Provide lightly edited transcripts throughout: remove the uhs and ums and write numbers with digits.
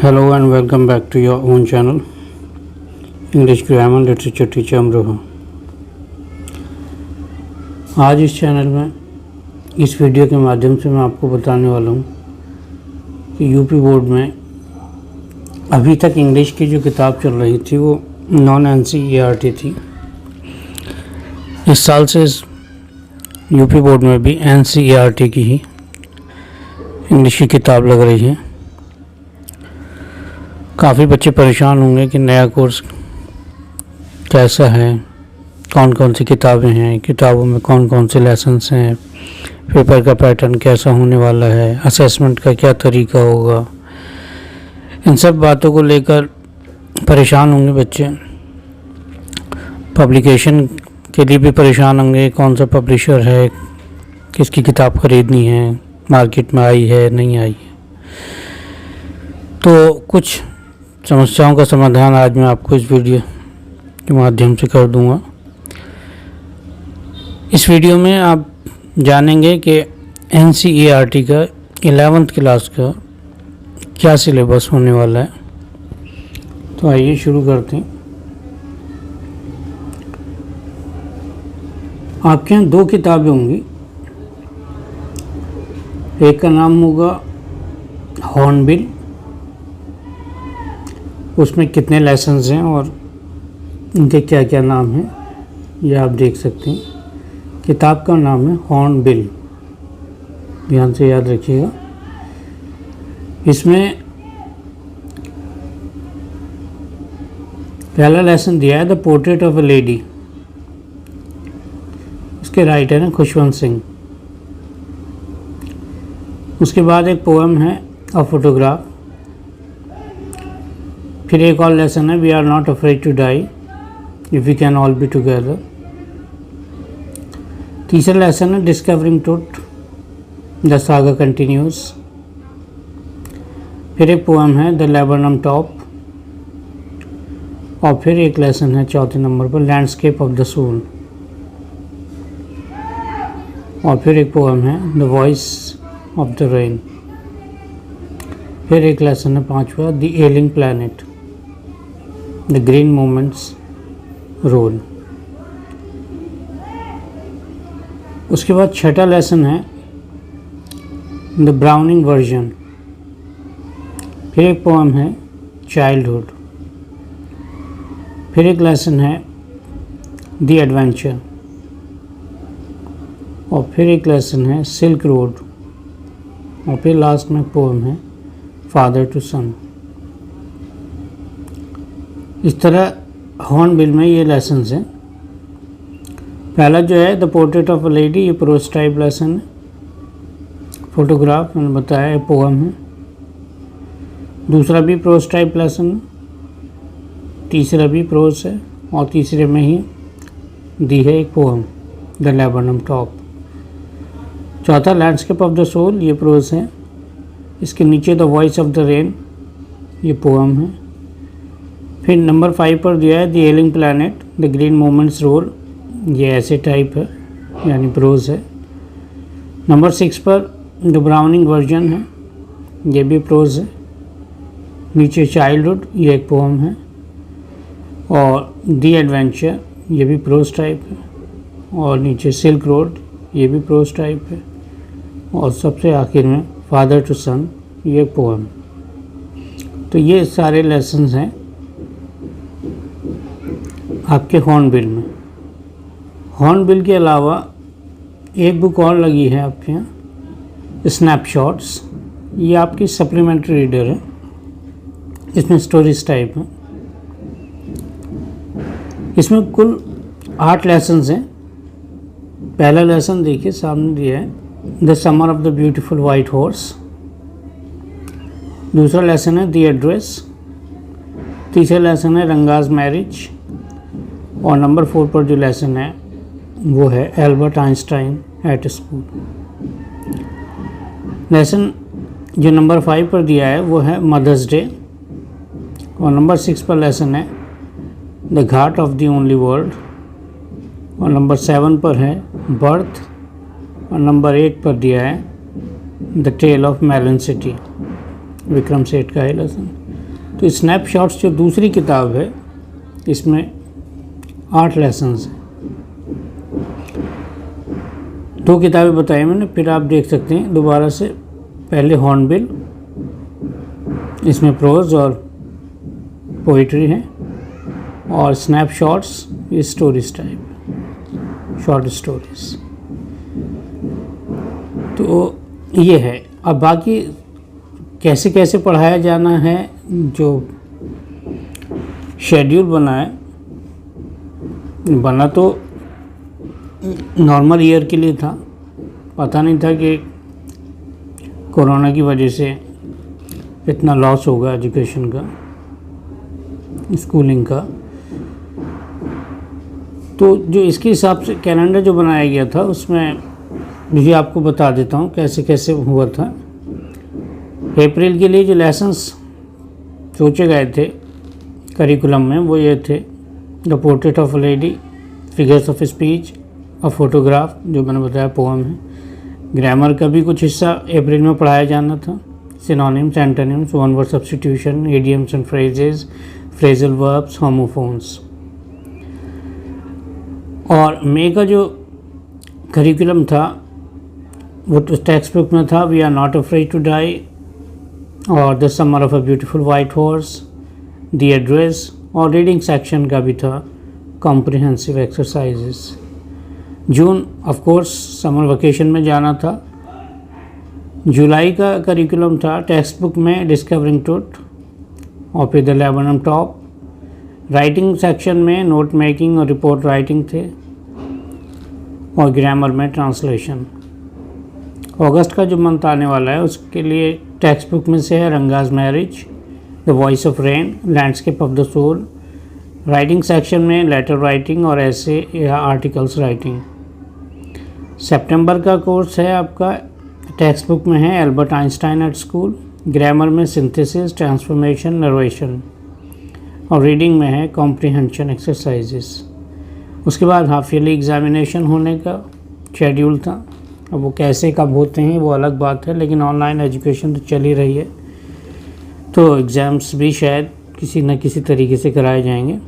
Hello and welcome back to your own channel, English Grammar Literature Teacher Amroha. आज इस channel में इस video के माध्यम से मैं आपको बताने वाला हूँ कि यूपी बोर्ड में अभी तक इंग्लिश की जो किताब चल रही थी वो नॉन NCERT थी। इस साल से यूपी बोर्ड में भी NCERT की ही इंग्लिश की किताब लग रही है। काफ़ी बच्चे परेशान होंगे कि नया कोर्स कैसा है, कौन कौन सी किताबें हैं, किताबों में कौन कौन से लेसन्स हैं, पेपर का पैटर्न कैसा होने वाला है, असेसमेंट का क्या तरीका होगा। इन सब बातों को लेकर परेशान होंगे बच्चे। पब्लिकेशन के लिए भी परेशान होंगे, कौन सा पब्लिशर है, किसकी किताब खरीदनी है, मार्केट में आई है नहीं आई है। तो कुछ समस्याओं का समाधान आज मैं आपको इस वीडियो के माध्यम से कर दूंगा। इस वीडियो में आप जानेंगे कि NCERT का 11th क्लास का क्या सिलेबस होने वाला है। तो आइए शुरू करते हैं। आपके यहाँ दो किताबें होंगी। एक का नाम होगा हॉर्नबिल, उसमें कितने लेसन्स हैं और इनके क्या क्या नाम हैं ये आप देख सकते हैं। किताब का नाम है हॉर्नबिल, ध्यान से याद रखिएगा। इसमें पहला लेसन दिया है the portrait of a lady. उसके राइटर हैं खुशवंत सिंह। उसके बाद एक पोएम है अ फोटोग्राफ। फिर एक और लेसन है we are not afraid to die if we can all be together. तीसरा लेसन है discovering truth, the saga continues. फिर एक पोएम है द लेबनम टॉप। और फिर एक लेसन है चौथे नंबर पर लैंडस्केप ऑफ द सोल। और फिर एक पोएम है the voice of the rain. फिर एक लेसन है पांचवा the ailing planet, the green movement's role. उसके बाद छठा लेसन है द ब्राउनिंग वर्जन। फिर एक पोएम है चाइल्डहुड। फिर एक लेसन है द एडवेंचर। और फिर एक लेसन है सिल्क रोड। और फिर लास्ट में पोएम है फादर टू सन। इस तरह हॉर्नबिल में ये लेसन्स हैं। पहला जो है the portrait of a lady, ये प्रोज टाइप लेसन है। फोटोग्राफ मैंने बताया पोएम है। दूसरा भी प्रोज टाइप लेसन है। तीसरा भी प्रोज है और तीसरे में ही दी है एक पोएम द लेबनम टॉप। चौथा लैंडस्केप ऑफ द सोल, ये प्रोज है। इसके नीचे the voice of the rain, ये पोएम है। फिर नंबर 5 पर दिया है the ailing planet, the green movement's role, ये ऐसे टाइप है यानी प्रोज है। नंबर 6 पर द ब्राउनिंग वर्जन है, ये भी प्रोज है। नीचे चाइल्डहुड, ये एक पोएम है। और द एडवेंचर, ये भी प्रोज टाइप है। और नीचे सिल्क रोड, ये भी प्रोज टाइप है। और सबसे आखिर में फादर टू सन, ये पोएम। तो ये सारे लेसन्स हैं आपके हॉर्नबिल में। हॉर्नबिल के अलावा एक बुक और लगी है आपके यहाँ स्नैपशॉट्स, ये आपकी सप्लीमेंट्री रीडर है। इसमें स्टोरीज टाइप है। इसमें कुल 8 लेसन्स हैं। पहला लेसन देखिए सामने दिया है the summer of the beautiful white horse. दूसरा लेसन है द एड्रेस। तीसरा लेसन है रंगाज मैरिज। और नंबर 4 पर जो लेसन है वो है Albert Einstein at school. Lesson जो नंबर 5 पर दिया है वो है मदर्स डे। और नंबर 6 पर लेसन है the ghat of the only world. और नंबर 7 पर है बर्थ। और नंबर 8 पर दिया है the tale of melon city, Vikram Seth का है लेसन। तो स्नैपशॉट्स जो दूसरी किताब है इसमें 8 लेसन्स हैं। 2 किताबें बताई मैंने, फिर आप देख सकते हैं दोबारा से। पहले हॉर्नबिल, इसमें प्रोज और पोइट्री है, और स्नैपशॉट्स ये स्टोरीज टाइप, शॉर्ट स्टोरीज। तो ये है। अब बाकी कैसे कैसे पढ़ाया जाना है, जो शेड्यूल बना तो नॉर्मल ईयर के लिए था। पता नहीं था कि कोरोना की वजह से इतना लॉस होगा एजुकेशन का, स्कूलिंग का। तो जो इसके हिसाब से कैलेंडर जो बनाया गया था उसमें भी आपको बता देता हूँ कैसे कैसे हुआ था। अप्रैल के लिए जो लेसन्स सोचे गए थे करिकुलम में वो ये थे: the portrait of a lady, figures of speech, a photograph जो मैंने बताया पोएम है। ग्रामर का भी कुछ हिस्सा अप्रैल में पढ़ाया जाना था, synonyms, antonyms, one word substitution, idioms and phrases, phrasal verbs, homophones. और मई का जो करिकुलम था वो टेक्स्ट बुक में था we are not afraid to die, और the summer of a beautiful white horse, the address, और रीडिंग सेक्शन का भी था, कॉम्प्रिहेंसिव एक्सरसाइजेस। जून ऑफ कोर्स समर वेकेशन में जाना था। जुलाई का करिकुलम था टेक्स्ट बुक में डिस्कवरिंग ट्रुथ, और फिर the laburnum top. Writing section में नोट मेकिंग और रिपोर्ट राइटिंग थे, और ग्रामर में ट्रांसलेशन। अगस्त का जो मंथ आने वाला है उसके लिए टेक्स्ट बुक में से है Ranga's marriage, the voice of rain, landscape of the soul. Writing section में लेटर राइटिंग और ऐसे या आर्टिकल्स राइटिंग। सितंबर का कोर्स है आपका टेक्स्ट बुक में है Albert Einstein at school, grammar में सिंथेसिस, ट्रांसफॉर्मेशन, नरेशन, और रीडिंग में है कॉम्प्रिहेंशन एक्सरसाइजेस। उसके बाद हाफ ईयरली एग्जामिनेशन होने का शेड्यूल था। अब वो कैसे कब होते हैं वो अलग बात है, लेकिन ऑनलाइन एजुकेशन तो चल ही रही है, तो एग्ज़ाम्स भी शायद किसी न किसी तरीके से कराए जाएंगे।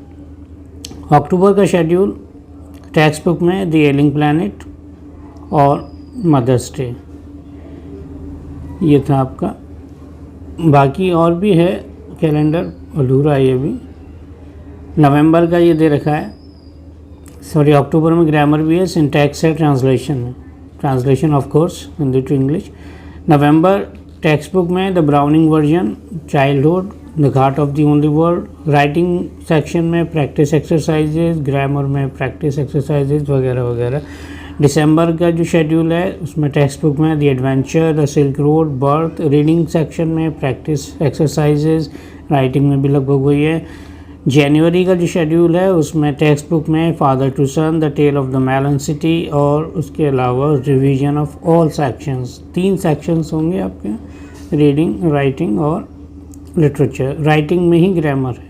अक्टूबर का शेड्यूल टेक्स्ट बुक में द एलिंग प्लैनेट और मदर्स डे, ये था आपका। बाकी और भी है कैलेंडर, अधूरा है ये भी। नवंबर का ये दे रखा है, सॉरी अक्टूबर में ग्रामर भी है, सिंटैक्स है, ट्रांसलेशन है, translation of course Hindi to English. नवंबर टेक्स्ट बुक में the browning version, childhood, the ghat of the only world. Writing section में प्रैक्टिस एक्सरसाइजेज, ग्रामर में प्रैक्टिस एक्सरसाइजेज वगैरह वगैरह। दिसंबर का जो शेड्यूल है उसमें टेक्स्ट बुक में the adventure, the silk road, birth. Reading section में प्रैक्टिस एक्सरसाइजेज, राइटिंग में भी लगभग वही है। जनवरी का जो शेड्यूल है उसमें टेक्स्ट बुक में father to son, the tale of the melon city, और उसके अलावा revision of all sections. 3 sections होंगे आपके, रीडिंग, राइटिंग और लिटरेचर। राइटिंग में ही ग्रामर है,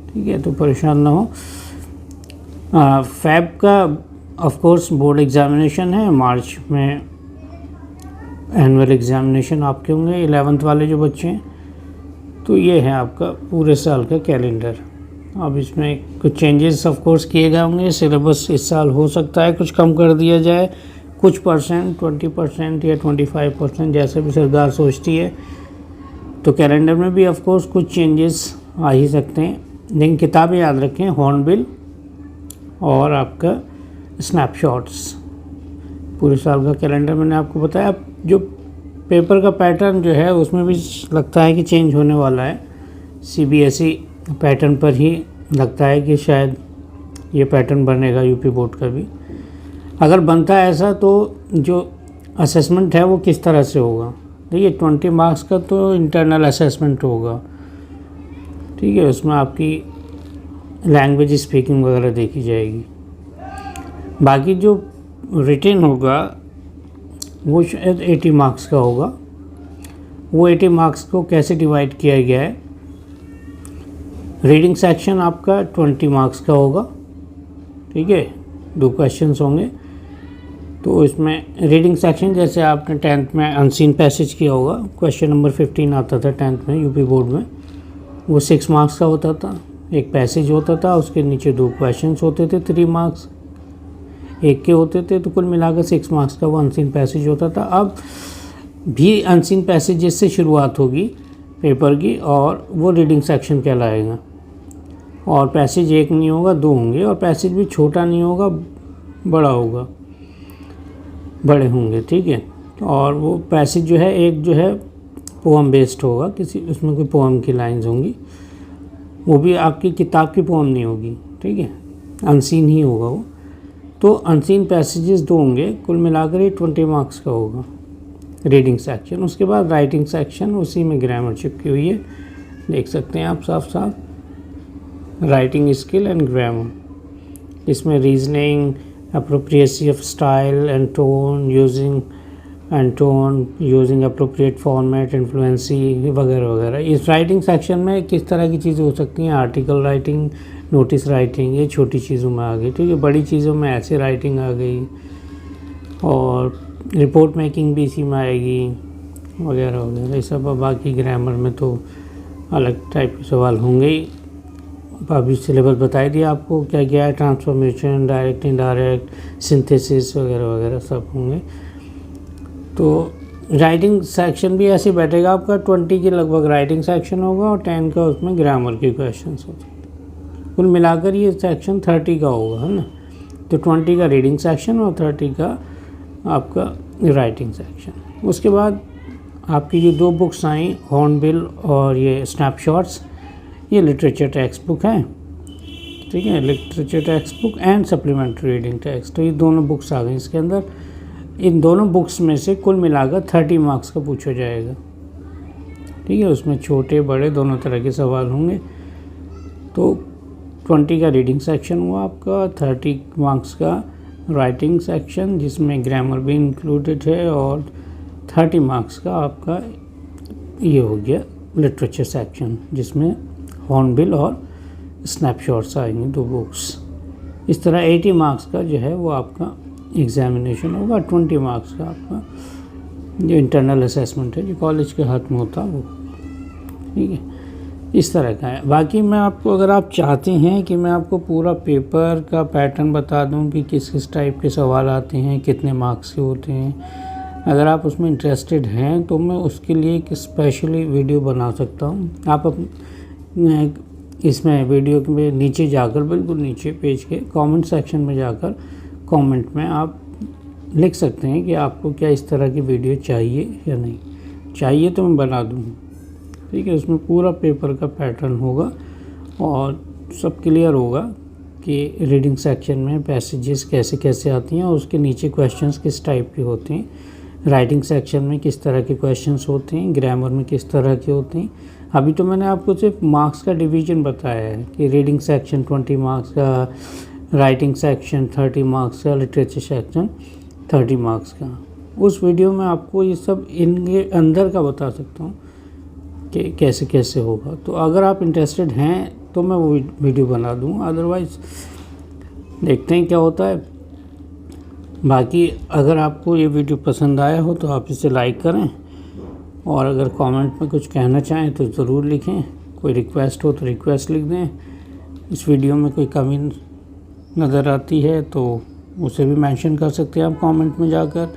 ठीक है, तो परेशान ना हो। फैब का ऑफ कोर्स बोर्ड एग्जामिनेशन है, मार्च में एनुअल एग्जामिनेशन आपके होंगे 11th वाले जो बच्चे हैं। तो ये है आपका पूरे साल का कैलेंडर। अब इसमें कुछ चेंजेस ऑफ कोर्स किए गए होंगे। सिलेबस इस साल हो सकता है कुछ कम कर दिया जाए, कुछ परसेंट, 20% या 25%, जैसे भी सरकार सोचती है। तो कैलेंडर में भी ऑफ कोर्स कुछ चेंजेस आ ही सकते हैं, लेकिन किताबें याद रखें, हॉर्नबिल और आपका स्नैपशॉट्स। पूरे साल का कैलेंडर मैंने आपको बताया। जो पेपर का पैटर्न जो है उसमें भी लगता है कि चेंज होने वाला है। CBSE पैटर्न पर ही लगता है कि शायद ये पैटर्न बनेगा यूपी बोर्ड का भी। अगर बनता है ऐसा तो जो असेसमेंट है वो किस तरह से होगा, देखिए 20 मार्क्स का तो इंटरनल असेसमेंट होगा, ठीक है, उसमें आपकी लैंग्वेज स्पीकिंग वगैरह देखी जाएगी। बाकी जो रिटेन होगा वो शायद 80 मार्क्स का होगा। वो 80 मार्क्स को कैसे डिवाइड किया गया है, रीडिंग सेक्शन आपका 20 मार्क्स का होगा, ठीक है, 2 क्वेश्चंस होंगे। तो इसमें रीडिंग सेक्शन जैसे आपने 10th में अनसीन पैसेज किया होगा, क्वेश्चन नंबर 15 आता था 10th में यूपी बोर्ड में, वो 6 मार्क्स का होता था। एक पैसेज होता था, उसके नीचे 2 क्वेश्चंस होते थे 3 मार्क्स एक के होते थे, तो कुल मिलाकर 6 मार्क्स का वो अनसीन पैसेज होता था। अब भी अनसीन पैसेजेस से शुरुआत होगी पेपर की, और वो रीडिंग सेक्शन कहलाएगा। और पैसेज 1 नहीं होगा, 2 होंगे, और पैसेज भी छोटा नहीं होगा, बड़ा होगा, बड़े होंगे, ठीक है। और वो पैसेज जो है, एक जो है पोअम बेस्ड होगा, किसी उसमें कोई पोअम की लाइंस होंगी, वो भी आपकी किताब की पोअम नहीं होगी, ठीक है, अनसीन ही होगा वो। तो अनसीन पैसेजेस 2 होंगे, कुल मिलाकर ये 20 मार्क्स का होगा रीडिंग सेक्शन। उसके बाद राइटिंग सेक्शन, उसी में ग्रामर चिपकी हुई है, देख सकते हैं आप साफ साफ, राइटिंग स्किल एंड ग्रामर। इसमें reasoning, appropriacy of style and tone, using appropriate format, in fluency वगैरह वगैरह। इस राइटिंग सेक्शन में किस तरह की चीज़ें हो सकती हैं, आर्टिकल राइटिंग, नोटिस राइटिंग, ये छोटी चीज़ों में आ गई, ठीक है। बड़ी चीज़ों में ऐसे राइटिंग आ गई, और रिपोर्ट मेकिंग भी इसी में आएगी, वगैरह वगैरह। ये सब बाकी ग्रामर में तो अलग टाइप के सवाल होंगे ही। अभी सिलेबस बता दिया आपको क्या क्या है, ट्रांसफॉर्मेशन, डायरेक्ट, इनडायरेक्ट, सिंथेसिस वगैरह वगैरह सब होंगे। तो राइटिंग सेक्शन भी ऐसे बैठेगा आपका, 20 के लगभग राइटिंग सेक्शन होगा, और 10 का उसमें ग्रामर के क्वेश्चन होते हैं। कुल मिलाकर ये सेक्शन 30 का होगा, है ना। तो 20 का रीडिंग सेक्शन और 30 का आपका राइटिंग सेक्शन। उसके बाद आपकी ये 2 बुक्स आई, हॉर्नबिल और ये स्नैपशॉट्स, ये लिटरेचर टेक्स्ट बुक है, ठीक है, literature text book and supplementary reading text. तो ये दोनों बुक्स आ गई इसके अंदर। इन दोनों बुक्स में से कुल मिलाकर 30 मार्क्स का पूछा जाएगा, ठीक है। उसमें छोटे बड़े दोनों तरह के सवाल होंगे। तो 20 का रीडिंग सेक्शन हुआ आपका, 30 मार्क्स का राइटिंग सेक्शन जिसमें ग्रामर भी इंक्लूडेड है, और 30 मार्क्स का आपका ये हो गया लिटरेचर सेक्शन, जिसमें हॉर्नबिल और स्नैपशॉट्स आएंगे 2 बुक्स। इस तरह 80 मार्क्स का जो है वो आपका एग्जामिनेशन होगा। 20 मार्क्स का आपका जो इंटरनल असेसमेंट है, जो कॉलेज के हाथ में होता है वो, ठीक है, इस तरह का है। बाकी मैं आपको, अगर आप चाहते हैं कि मैं आपको पूरा पेपर का पैटर्न बता दूं कि किस किस टाइप के सवाल आते हैं, कितने मार्क्स के होते हैं, अगर आप उसमें इंटरेस्टेड हैं तो मैं उसके लिए एक स्पेशली वीडियो बना सकता हूं। आप इसमें वीडियो के नीचे जाकर, बिल्कुल नीचे पेज के कमेंट सेक्शन में जाकर कमेंट में आप लिख सकते हैं कि आपको क्या इस तरह की वीडियो चाहिए या नहीं चाहिए, तो मैं बना दूँगा, ठीक है। उसमें पूरा पेपर का पैटर्न होगा और सब क्लियर होगा कि रीडिंग सेक्शन में पैसेजेस कैसे कैसे आती हैं और उसके नीचे क्वेश्चंस किस टाइप के होते हैं, राइटिंग सेक्शन में किस तरह के क्वेश्चंस होते हैं, ग्रामर में किस तरह के होते हैं। अभी तो मैंने आपको सिर्फ मार्क्स का डिवीजन बताया है कि रीडिंग सेक्शन 20 मार्क्स का, राइटिंग सेक्शन 30 मार्क्स का, लिटरेचर सेक्शन 30 मार्क्स का। उस वीडियो में आपको ये सब इनके अंदर का बता सकता हूँ कि कैसे कैसे होगा। तो अगर आप इंटरेस्टेड हैं तो मैं वो वीडियो बना दूँगा, अदरवाइज़ देखते हैं क्या होता है। बाकी अगर आपको ये वीडियो पसंद आया हो तो आप इसे लाइक करें, और अगर कमेंट में कुछ कहना चाहें तो ज़रूर लिखें। कोई रिक्वेस्ट हो तो रिक्वेस्ट लिख दें। इस वीडियो में कोई कमी नज़र आती है तो उसे भी मेंशन कर सकते हैं आप कमेंट में जाकर।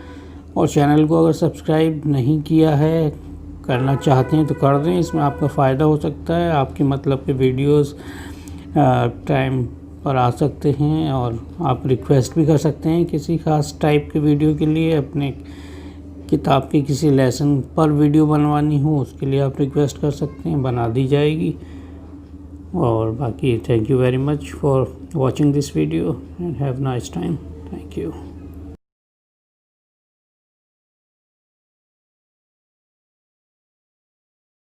और चैनल को अगर सब्सक्राइब नहीं किया है, करना चाहते हैं तो कर दें, इसमें आपका फ़ायदा हो सकता है। आपके मतलब के वीडियोस टाइम पर आ सकते हैं, और आप रिक्वेस्ट भी कर सकते हैं किसी खास टाइप के वीडियो के लिए। अपने किताब के किसी लेसन पर वीडियो बनवानी हो उसके लिए आप रिक्वेस्ट कर सकते हैं, बना दी जाएगी। और बाकी thank you very much for watching this video and have nice time. Thank you.